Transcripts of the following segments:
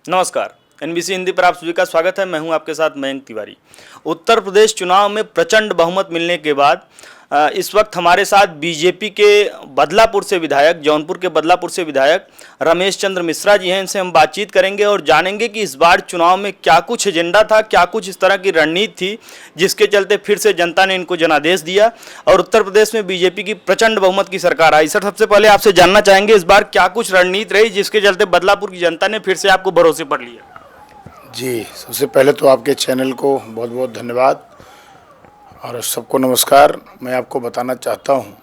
नमस्कार। एनबीसी हिंदी पर आप सभी का स्वागत है। मैं हूं आपके साथ मयंक तिवारी। उत्तर प्रदेश चुनाव में प्रचंड बहुमत मिलने के बाद इस वक्त हमारे साथ बीजेपी के बदलापुर से विधायक, जौनपुर के बदलापुर से विधायक रमेश चंद्र मिश्रा जी हैं। इनसे हम बातचीत करेंगे और जानेंगे कि इस बार चुनाव में क्या कुछ एजेंडा था, क्या कुछ इस तरह की रणनीति थी जिसके चलते फिर से जनता ने इनको जनादेश दिया और उत्तर प्रदेश में बीजेपी की प्रचंड बहुमत की सरकार आई। सर, सबसे पहले आपसे जानना चाहेंगे इस बार क्या कुछ रणनीति रही जिसके चलते बदलापुर की जनता ने फिर से आपको भरोसे पर लिया। जी, सबसे पहले तो आपके चैनल को बहुत बहुत धन्यवाद और सबको नमस्कार। मैं आपको बताना चाहता हूँ,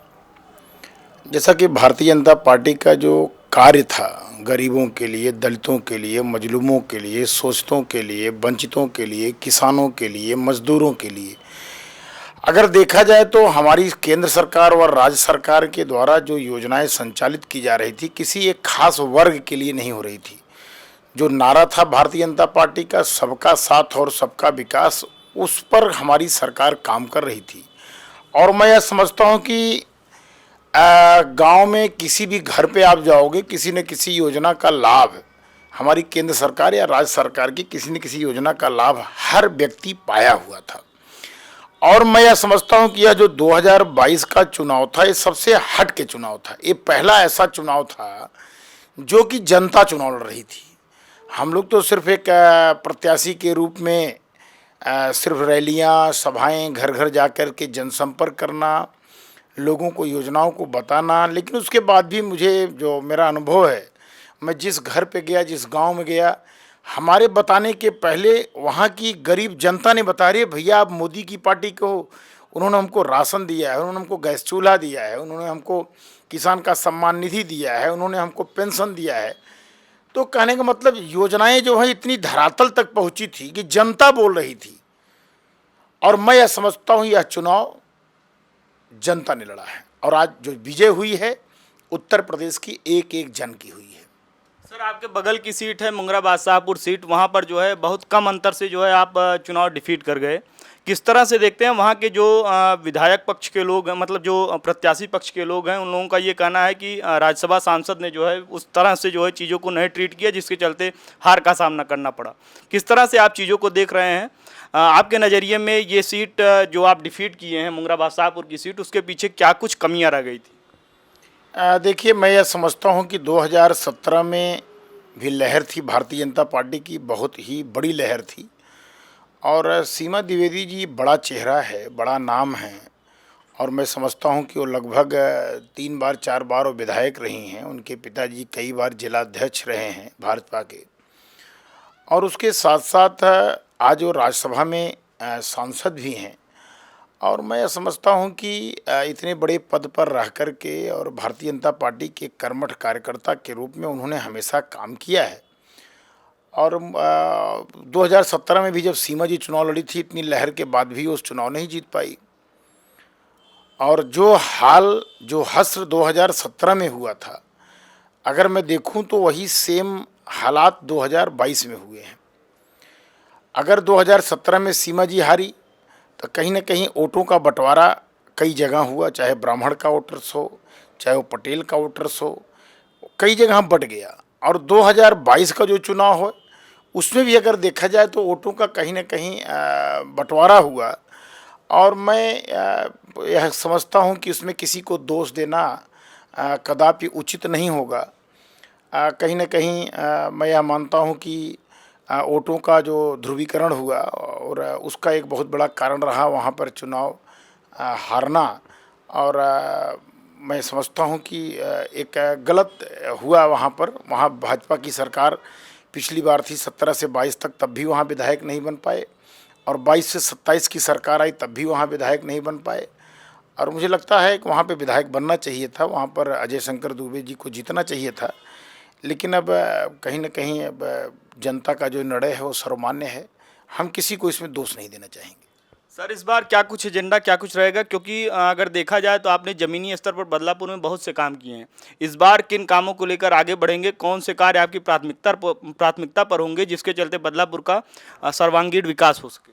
जैसा कि भारतीय जनता पार्टी का जो कार्य था गरीबों के लिए, दलितों के लिए, मजलूमों के लिए, शोषितों के लिए, वंचितों के लिए, किसानों के लिए, मजदूरों के लिए, अगर देखा जाए तो हमारी केंद्र सरकार और राज्य सरकार के द्वारा जो योजनाएं संचालित की जा रही थी किसी एक खास वर्ग के लिए नहीं हो रही थी। जो नारा था भारतीय जनता पार्टी का, सबका साथ और सबका विकास, उस पर हमारी सरकार काम कर रही थी। और मैं यह समझता हूं कि गांव में किसी भी घर पे आप जाओगे, किसी न किसी योजना का लाभ हमारी केंद्र सरकार या राज्य सरकार की किसी न किसी योजना का लाभ हर व्यक्ति पाया हुआ था। और मैं यह समझता हूं कि यह जो 2022 का चुनाव था, ये सबसे हट के चुनाव था। ये पहला ऐसा चुनाव था जो कि जनता चुनाव लड़ रही थी। हम लोग तो सिर्फ एक प्रत्याशी के रूप में सिर्फ रैलियां, सभाएं, घर घर जाकर के जनसंपर्क करना, लोगों को योजनाओं को बताना, लेकिन उसके बाद भी मुझे जो मेरा अनुभव है, मैं जिस घर पे गया, जिस गांव में गया, हमारे बताने के पहले वहाँ की गरीब जनता ने बता रही है, भैया आप मोदी की पार्टी को, उन्होंने हमको राशन दिया है, उन्होंने हमको गैस चूल्हा दिया है, उन्होंने हमको किसान का सम्मान निधि दिया है, उन्होंने हमको पेंशन दिया है। तो कहने का मतलब योजनाएं जो है इतनी धरातल तक पहुंची थी कि जनता बोल रही थी। और मैं यह समझता हूं यह चुनाव जनता ने लड़ा है और आज जो विजय हुई है उत्तर प्रदेश की एक एक जन की हुई है। सर, आपके बगल की सीट है मुंगरा बादशाहपुर सीट, वहाँ पर जो है बहुत कम अंतर से जो है आप चुनाव डिफीट कर गए। किस तरह से देखते हैं वहाँ के जो विधायक पक्ष के लोग हैं, मतलब जो प्रत्याशी पक्ष के लोग हैं, उन लोगों का ये कहना है कि राज्यसभा सांसद ने जो है उस तरह से जो है चीज़ों को नहीं ट्रीट किया जिसके चलते हार का सामना करना पड़ा। किस तरह से आप चीज़ों को देख रहे हैं? आपके नज़रिए में ये सीट जो आप डिफीट किए हैं, मुंगरा बादशाहपुर की सीट, उसके पीछे क्या कुछ कमियाँ रह गई थी? देखिए, मैं यह समझता हूं कि 2017 में भी लहर थी भारतीय जनता पार्टी की, बहुत ही बड़ी लहर थी। और सीमा द्विवेदी जी बड़ा चेहरा है, बड़ा नाम है और मैं समझता हूं कि वो लगभग 3 बार 4 बार वो विधायक रही हैं। उनके पिताजी कई बार जिलाध्यक्ष रहे हैं भाजपा के, और उसके साथ साथ आज वो राज्यसभा में सांसद भी हैं। और मैं समझता हूं कि इतने बड़े पद पर रह कर के और भारतीय जनता पार्टी के कर्मठ कार्यकर्ता के रूप में उन्होंने हमेशा काम किया है। और 2017 में भी जब सीमा जी चुनाव लड़ी थी, इतनी लहर के बाद भी उस चुनाव नहीं जीत पाई। और जो हश्र 2017 में हुआ था, अगर मैं देखूं तो वही सेम हालात 2022 में हुए हैं। अगर 2017 में सीमा जी हारी तो कहीं ना कहीं वोटों का बंटवारा कई जगह हुआ, चाहे ब्राह्मण का वोटर्स हो, चाहे वो पटेल का वोटर्स हो, कई जगह बंट गया। और 2022 का जो चुनाव हो उसमें भी अगर देखा जाए तो वोटों का कहीं ना कहीं बंटवारा हुआ। और मैं यह समझता हूं कि उसमें किसी को दोष देना कदापि उचित नहीं होगा। कहीं ना कहीं मैं यह मानता हूं कि वोटों का जो ध्रुवीकरण हुआ और उसका एक बहुत बड़ा कारण रहा वहाँ पर चुनाव हारना। और मैं समझता हूँ कि एक गलत हुआ वहाँ पर। वहाँ भाजपा की सरकार पिछली बार थी 17 से 22 तक, तब भी वहाँ विधायक नहीं बन पाए, और 22 से 27 की सरकार आई तब भी वहाँ विधायक नहीं बन पाए। और मुझे लगता है कि वहाँ पे विधायक बनना चाहिए था, वहाँ पर अजय शंकर दुबे जी को जीतना चाहिए था। लेकिन अब कहीं ना कहीं अब जनता का जो निर्णय है वो सर्वमान्य है, हम किसी को इसमें दोष नहीं देना चाहेंगे। सर, इस बार क्या कुछ एजेंडा, क्या कुछ रहेगा? क्योंकि अगर देखा जाए तो आपने ज़मीनी स्तर पर बदलापुर में बहुत से काम किए हैं। इस बार किन कामों को लेकर आगे बढ़ेंगे? कौन से कार्य आपकी प्राथमिकता पर होंगे जिसके चलते बदलापुर का सर्वांगीण विकास हो सके?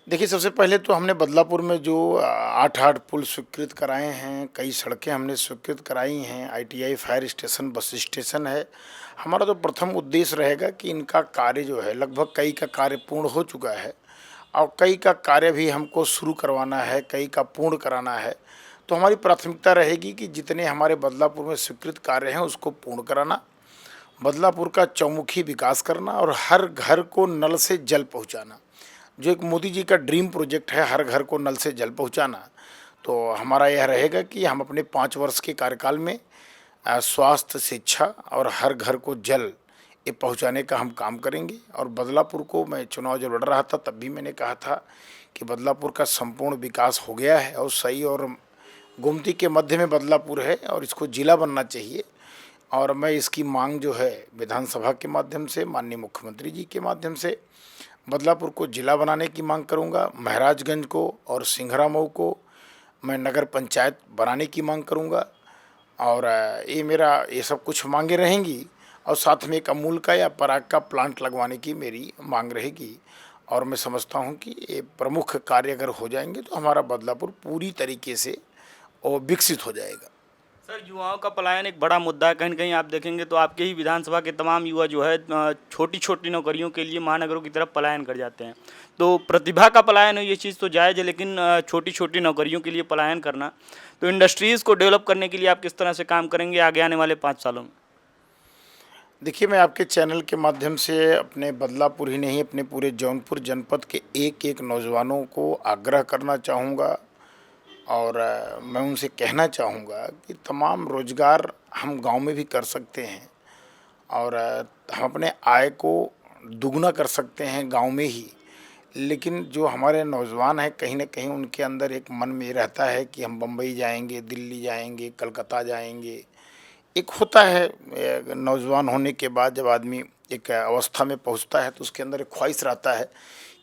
देखिए, सबसे पहले तो हमने बदलापुर में जो 8-8 पुल स्वीकृत कराए हैं, कई सड़कें हमने स्वीकृत कराई हैं, ITI fire station, bus station है। हमारा तो प्रथम उद्देश्य रहेगा कि इनका कार्य जो है लगभग कई का कार्य पूर्ण हो चुका है और कई का कार्य भी हमको शुरू करवाना है, कई का पूर्ण कराना है। तो हमारी प्राथमिकता रहेगी कि जितने हमारे बदलापुर में स्वीकृत कार्य हैं उसको पूर्ण कराना, बदलापुर का चौमुखी विकास करना और हर घर को नल से जल पहुँचाना। जो एक मोदी जी का ड्रीम प्रोजेक्ट है, हर घर को नल से जल पहुंचाना। तो हमारा यह रहेगा कि हम अपने 5 वर्ष के कार्यकाल में स्वास्थ्य, शिक्षा और हर घर को जल ये पहुंचाने का हम काम करेंगे। और बदलापुर को मैं चुनाव जब लड़ रहा था तब भी मैंने कहा था कि बदलापुर का संपूर्ण विकास हो गया है और सही और गोमती के मध्य में बदलापुर है और इसको जिला बनना चाहिए। और मैं इसकी मांग जो है विधानसभा के माध्यम से, माननीय मुख्यमंत्री जी के माध्यम से बदलापुर को जिला बनाने की मांग करूंगा। महाराजगंज को और सिंघरामऊ को मैं नगर पंचायत बनाने की मांग करूंगा। और ये सब कुछ मांगे रहेंगी और साथ में एक अमूल का या पराग का प्लांट लगवाने की मेरी मांग रहेगी। और मैं समझता हूं कि ये प्रमुख कार्य अगर हो जाएंगे तो हमारा बदलापुर पूरी तरीके से और विकसित हो जाएगा। सर, युवाओं का पलायन एक बड़ा मुद्दा है। कहीं न कहीं आप देखेंगे तो आपके ही विधानसभा के तमाम युवा जो है छोटी छोटी नौकरियों के लिए महानगरों की तरफ पलायन कर जाते हैं। तो प्रतिभा का पलायन हो ये चीज़ तो जायज़ है, लेकिन छोटी छोटी नौकरियों के लिए पलायन करना, तो इंडस्ट्रीज़ को डेवलप करने के लिए आप किस तरह से काम करेंगे आगे आने वाले 5 सालों में? देखिए, मैं आपके चैनल के माध्यम से अपने बदलापुर ही नहीं, अपने पूरे जौनपुर जनपद के एक एक नौजवानों को आग्रह करना चाहूँगा और मैं उनसे कहना चाहूँगा कि तमाम रोज़गार हम गांव में भी कर सकते हैं और हम अपने आय को दुगना कर सकते हैं गांव में ही। लेकिन जो हमारे नौजवान हैं, कहीं न कहीं उनके अंदर एक मन में रहता है कि हम बम्बई जाएंगे, दिल्ली जाएंगे, कलकत्ता जाएंगे। एक होता है नौजवान होने के बाद जब आदमी एक अवस्था में पहुंचता है तो उसके अंदर एक ख्वाहिश रहता है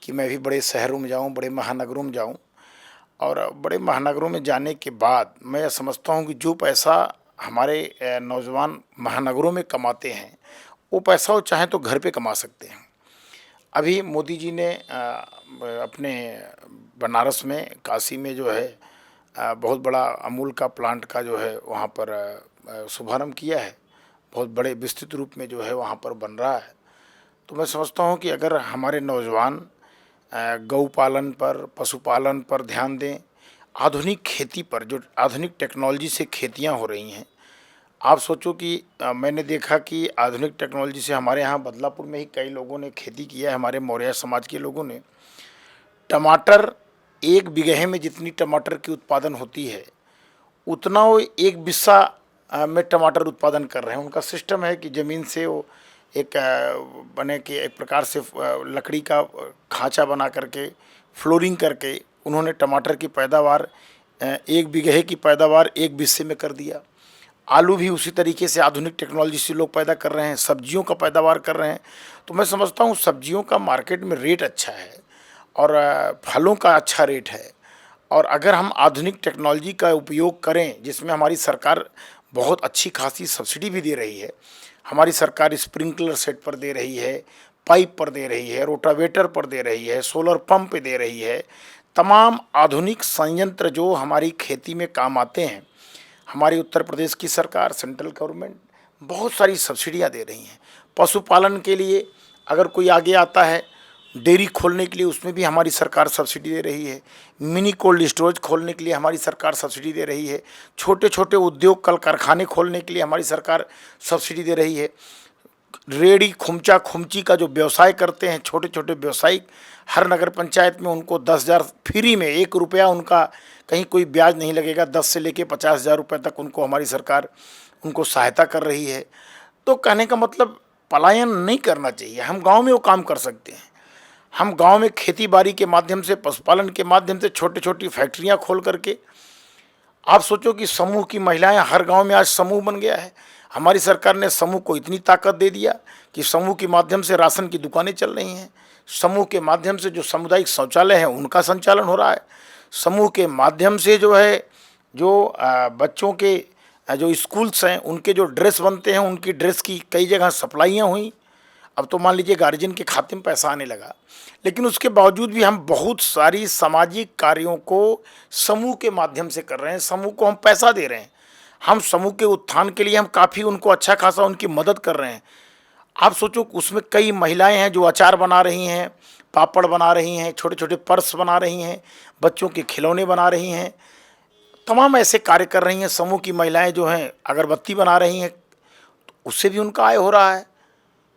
कि मैं भी बड़े शहरों में जाऊं, बड़े महानगरों में जाऊं। और बड़े महानगरों में जाने के बाद मैं यह समझता हूं कि जो पैसा हमारे नौजवान महानगरों में कमाते हैं वो पैसा वो चाहें तो घर पे कमा सकते हैं। अभी मोदी जी ने अपने बनारस में, काशी में जो है बहुत बड़ा अमूल का प्लांट का जो है वहाँ पर शुभारंभ किया है। बहुत बड़े विस्तृत रूप में जो है वहाँ पर बन रहा है। तो मैं समझता हूँ कि अगर हमारे नौजवान गौ पालन पर, पशुपालन पर ध्यान दें, आधुनिक खेती पर, जो आधुनिक टेक्नोलॉजी से खेतियाँ हो रही हैं। आप सोचो कि मैंने देखा कि आधुनिक टेक्नोलॉजी से हमारे यहाँ बदलापुर में ही कई लोगों ने खेती किया है। हमारे मौर्य समाज के लोगों ने टमाटर, 1 बीघे में जितनी टमाटर की उत्पादन होती है उतना वो 1 बिस्सा में टमाटर उत्पादन कर रहे हैं। उनका सिस्टम है कि ज़मीन से वो एक बने कि एक प्रकार से लकड़ी का खांचा बना करके फ्लोरिंग करके उन्होंने टमाटर की पैदावार 1 बीघे की पैदावार 1 बिस्से में कर दिया। आलू भी उसी तरीके से आधुनिक टेक्नोलॉजी से लोग पैदा कर रहे हैं, सब्जियों का पैदावार कर रहे हैं। तो मैं समझता हूँ सब्जियों का मार्केट में रेट अच्छा है और फलों का अच्छा रेट है। और अगर हम आधुनिक टेक्नोलॉजी का उपयोग करें, जिसमें हमारी सरकार बहुत अच्छी खासी सब्सिडी भी दे रही है। हमारी सरकार स्प्रिंकलर सेट पर दे रही है, पाइप पर दे रही है, रोटावेटर पर दे रही है, सोलर पंप पे दे रही है। तमाम आधुनिक संयंत्र जो हमारी खेती में काम आते हैं, हमारी उत्तर प्रदेश की सरकार, सेंट्रल गवर्नमेंट बहुत सारी सब्सिडियां दे रही हैं। पशुपालन के लिए अगर कोई आगे आता है, डेयरी खोलने के लिए, उसमें भी हमारी सरकार सब्सिडी दे रही है। मिनी कोल्ड स्टोरेज खोलने के लिए हमारी सरकार सब्सिडी दे रही है। छोटे छोटे उद्योग, कल कारखाने खोलने के लिए हमारी सरकार सब्सिडी दे रही है। रेड़ी, खुमचा, खुमची का जो व्यवसाय करते हैं छोटे छोटे व्यवसायिक, हर नगर पंचायत में उनको 10,000 फ्री में, 1 रुपया उनका कहीं कोई ब्याज नहीं लगेगा, 10 से लेके 50,000 रुपये तक उनको हमारी सरकार उनको सहायता कर रही है। तो कहने का मतलब पलायन नहीं करना चाहिए, हम गाँव में वो काम कर सकते हैं। हम गांव में खेती बाड़ी के माध्यम से, पशुपालन के माध्यम से छोटी छोटी फैक्ट्रियां खोल करके, आप सोचो कि समूह की महिलाएं, हर गांव में आज समूह बन गया है। हमारी सरकार ने समूह को इतनी ताकत दे दिया कि समूह के माध्यम से राशन की दुकानें चल रही हैं। समूह के माध्यम से जो सामुदायिक शौचालय हैं उनका संचालन हो रहा है। समूह के माध्यम से जो है जो बच्चों के जो स्कूल्स हैं उनके जो ड्रेस बनते हैं, उनकी ड्रेस की कई जगह सप्लाइयाँ हुई। अब तो मान लीजिए गार्जियन के खाते में पैसा आने लगा, लेकिन उसके बावजूद भी हम बहुत सारी सामाजिक कार्यों को समूह के माध्यम से कर रहे हैं। समूह को हम पैसा दे रहे हैं, हम समूह के उत्थान के लिए हम काफ़ी उनको अच्छा खासा उनकी मदद कर रहे हैं। आप सोचो उसमें कई महिलाएं हैं जो अचार बना रही हैं, पापड़ बना रही हैं, छोटे छोटे पर्स बना रही हैं, बच्चों के खिलौने बना रही हैं, तमाम ऐसे कार्य कर रही हैं। समूह की महिलाएं जो हैं अगरबत्ती बना रही हैं, तो उससे भी उनका आय हो रहा है।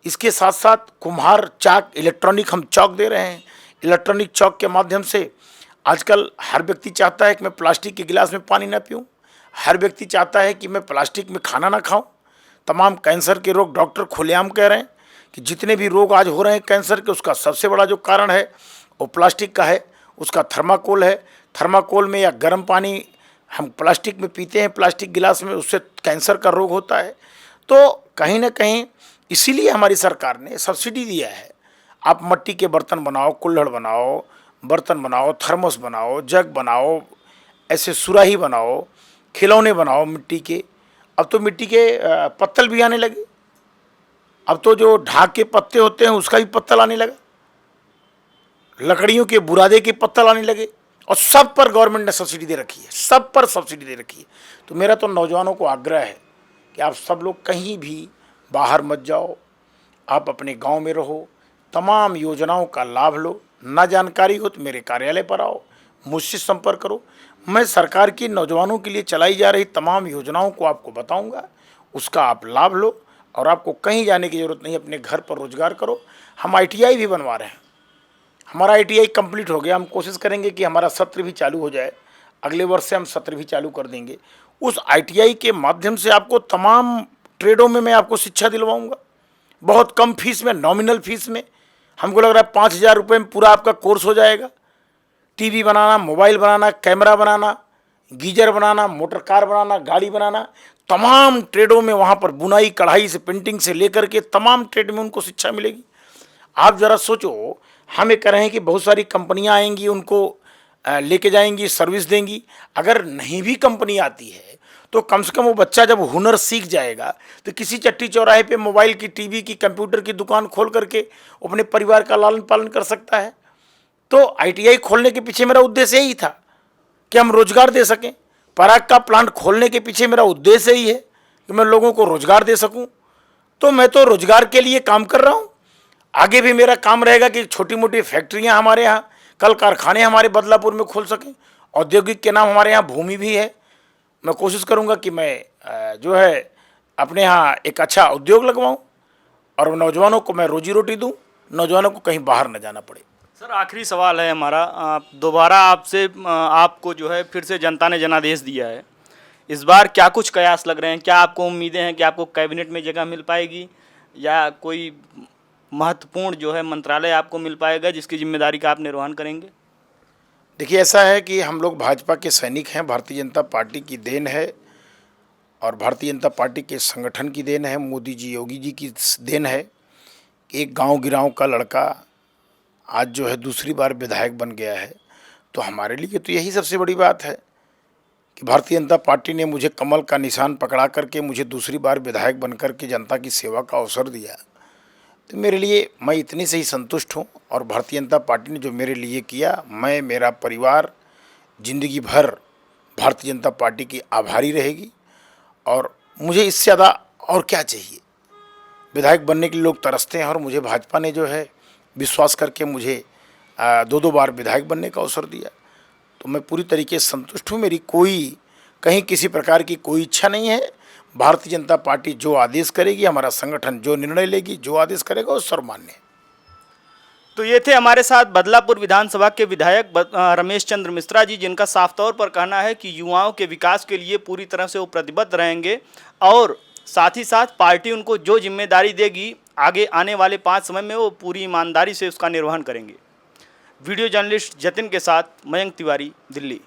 इसके साथ साथ कुम्हार चाक, इलेक्ट्रॉनिक हम चौक दे रहे हैं। इलेक्ट्रॉनिक चौक के माध्यम से आजकल हर व्यक्ति चाहता है कि मैं प्लास्टिक के गिलास में पानी ना पीऊँ, हर व्यक्ति चाहता है कि मैं प्लास्टिक में खाना ना खाऊं। तमाम कैंसर के रोग डॉक्टर खुलेआम कह रहे हैं कि जितने भी रोग आज हो रहे हैं कैंसर के, उसका सबसे बड़ा जो कारण है वो प्लास्टिक का है, उसका थर्माकोल है। थर्माकोल में या गर्म पानी हम प्लास्टिक में पीते हैं, प्लास्टिक गिलास में, उससे कैंसर का रोग होता है। तो कहीं ना कहीं इसीलिए हमारी सरकार ने सब्सिडी दिया है। आप मिट्टी के बर्तन बनाओ, कुल्हड़ बनाओ, बर्तन बनाओ, थर्मस बनाओ, जग बनाओ, ऐसे सुराही बनाओ, खिलौने बनाओ मिट्टी के। अब तो मिट्टी के पत्तल भी आने लगे, अब तो जो ढाक के पत्ते होते हैं उसका भी पत्तल आने लगा, लकड़ियों के बुरादे के पत्तल आने लगे, और सब पर गवर्नमेंट ने सब्सिडी दे रखी है, सब पर सब्सिडी दे रखी है। तो मेरा तो नौजवानों को आग्रह है कि आप सब लोग कहीं भी बाहर मत जाओ, आप अपने गांव में रहो, तमाम योजनाओं का लाभ लो। ना जानकारी हो तो मेरे कार्यालय पर आओ, मुझसे संपर्क करो। मैं सरकार की नौजवानों के लिए चलाई जा रही तमाम योजनाओं को आपको बताऊंगा, उसका आप लाभ लो, और आपको कहीं जाने की ज़रूरत नहीं, अपने घर पर रोजगार करो। हम ITI भी बनवा रहे हैं, हमारा ITI कंप्लीट हो गया। हम कोशिश करेंगे कि हमारा सत्र भी चालू हो जाए, अगले वर्ष से हम सत्र भी चालू कर देंगे। उस ITI के माध्यम से आपको तमाम ट्रेडों में मैं आपको शिक्षा दिलवाऊंगा, बहुत कम फीस में, नॉमिनल फीस में। हमको लग रहा है 5,000 रुपये में पूरा आपका कोर्स हो जाएगा। टीवी बनाना, मोबाइल बनाना, कैमरा बनाना, गीजर बनाना, मोटर कार बनाना, गाड़ी बनाना, तमाम ट्रेडों में वहाँ पर बुनाई, कढ़ाई से पेंटिंग से लेकर के तमाम ट्रेड में उनको शिक्षा मिलेगी। आप ज़रा सोचो, हम ये कह रहे हैं कि बहुत सारी कंपनियाँ आएंगी, उनको लेके जाएंगी, सर्विस देंगी। अगर नहीं भी कंपनी आती है तो कम से कम वो बच्चा जब हुनर सीख जाएगा तो किसी चट्टी चौराहे पे मोबाइल की, टीवी की, कंप्यूटर की दुकान खोल करके अपने परिवार का लालन पालन कर सकता है। तो ITI खोलने के पीछे मेरा उद्देश्य यही था कि हम रोजगार दे सकें। पराग का प्लांट खोलने के पीछे मेरा उद्देश्य यही है कि मैं लोगों को रोजगार दे सकूं। तो मैं तो रोजगार के लिए काम कर रहा हूं। आगे भी मेरा काम रहेगा कि छोटी मोटी फैक्ट्रियां हमारे यहाँ, कल कारखाने हमारे बदलापुर में खोल सकें। औद्योगिक के नाम हमारे यहाँ भूमि भी है। मैं कोशिश करूँगा कि मैं जो है अपने यहाँ एक अच्छा उद्योग लगवाऊँ और नौजवानों को मैं रोजी रोटी दूँ, नौजवानों को कहीं बाहर न जाना पड़े। सर, आखिरी सवाल है हमारा, दोबारा आपसे, आपको जो है फिर से जनता ने जनादेश दिया है, इस बार क्या कुछ कयास लग रहे हैं? क्या आपको उम्मीदें हैं कि आपको कैबिनेट में जगह मिल पाएगी, या कोई महत्वपूर्ण जो है मंत्रालय आपको मिल पाएगा जिसकी जिम्मेदारी का आप निर्वहन करेंगे? देखिए, ऐसा है कि हम लोग भाजपा के सैनिक हैं, भारतीय जनता पार्टी की देन है, और भारतीय जनता पार्टी के संगठन की देन है, मोदी जी, योगी जी की देन है। एक गांव गिरांव का लड़का आज जो है दूसरी बार विधायक बन गया है। तो हमारे लिए तो यही सबसे बड़ी बात है कि भारतीय जनता पार्टी ने मुझे कमल का निशान पकड़ा करके मुझे दूसरी बार विधायक बनकर के जनता की सेवा का अवसर दिया। तो मेरे लिए, मैं इतनी से ही संतुष्ट हूँ, और भारतीय जनता पार्टी ने जो मेरे लिए किया, मैं, मेरा परिवार जिंदगी भर भारतीय जनता पार्टी की आभारी रहेगी। और मुझे इससे ज़्यादा और क्या चाहिए? विधायक बनने के लिए लोग तरसते हैं, और मुझे भाजपा ने जो है विश्वास करके मुझे 2-2 बार विधायक बनने का अवसर दिया। तो मैं पूरी तरीके से संतुष्ट हूँ। मेरी कोई कहीं किसी प्रकार की कोई इच्छा नहीं है। भारतीय जनता पार्टी जो आदेश करेगी, हमारा संगठन जो निर्णय लेगी, जो आदेश करेगा वो सर्वमान्य है। तो ये थे हमारे साथ बदलापुर विधानसभा के विधायक रमेश चंद्र मिश्रा जी, जिनका साफ तौर पर कहना है कि युवाओं के विकास के लिए पूरी तरह से वो प्रतिबद्ध रहेंगे, और साथ ही साथ पार्टी उनको जो जिम्मेदारी देगी आगे आने वाले 5 समय में वो पूरी ईमानदारी से उसका निर्वहन करेंगे। वीडियो जर्नलिस्ट जतिन के साथ मयंक तिवारी, दिल्ली।